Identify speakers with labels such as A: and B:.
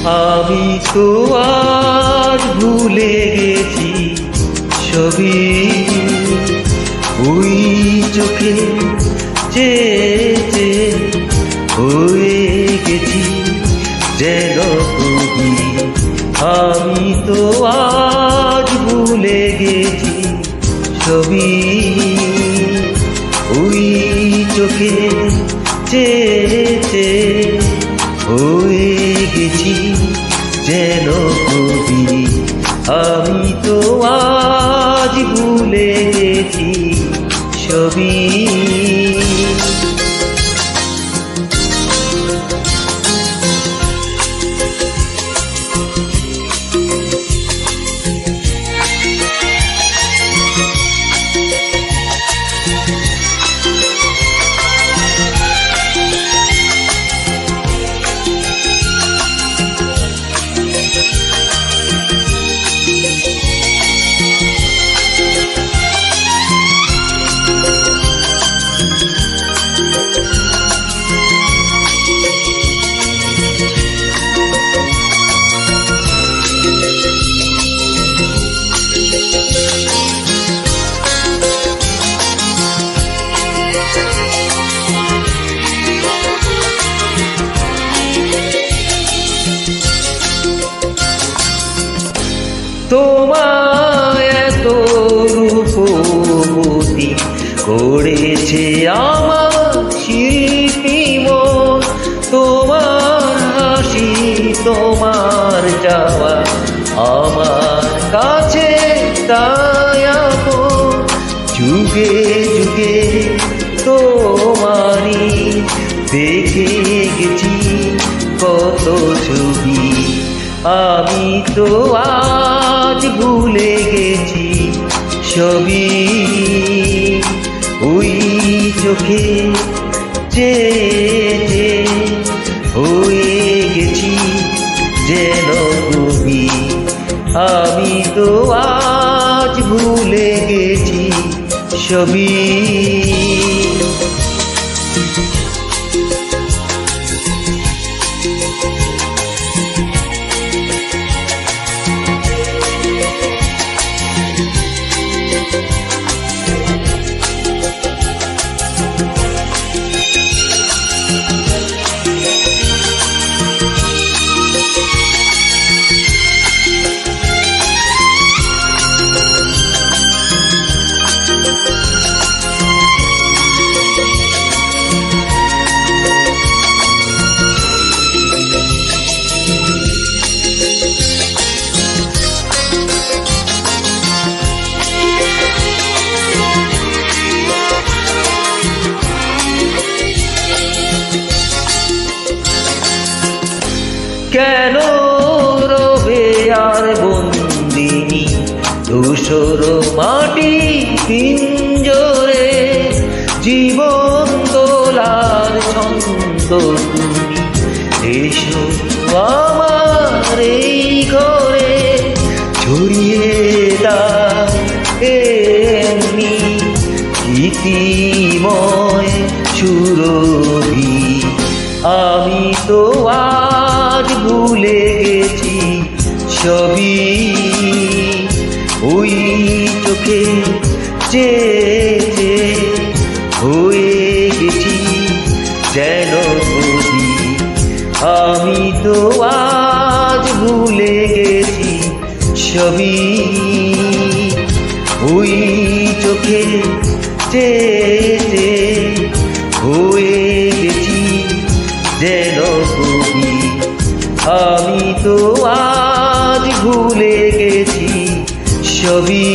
A: আমি তো আজ ভুলে গেছি সবই, ওই চোখে চেয়ে হয়ে গেছি যেন কবি। আমি তো আজ ভুলে গেছি সবই, ওই চোখে চেয়ে হয়ে গেছি যেন কবি। আমি তো আজ ভুলে গেছি সবই। তোমায় এত রূপবতী করেছে আমার শিল্পী মন। তোমার হাসি তোমার যাওয়া আমার কাছে তাই আপন। যুগে যুগে তোমারই দেখে গেছি কত ছবি। আমি তো আজ ভুলে গেছি সবই, ওই চোখে চেয়ে হয়ে গেছি যেন কবি। আমি তো আজ ভুলে গেছি সবই। কেন রবে আর বন্দিনী ধূসর মাটি পিঞ্জরে? জীবন দোলার ছন্দ তুমি এসো আমার এই ঘরে। ছড়িয়ে দাও এমনি গীতিময় সুরভি। আমি তো আজ ভুলে গেছি সবই, ওই চোখে চেয়ে হয়ে গেছি যেন কবি। আমি তো আজ ভুলে গেছি সবই, ওই চোখে চেয়ে হয়ে গেছি যেন কবি। আমি তো আজ ভুলে গেছি সবই।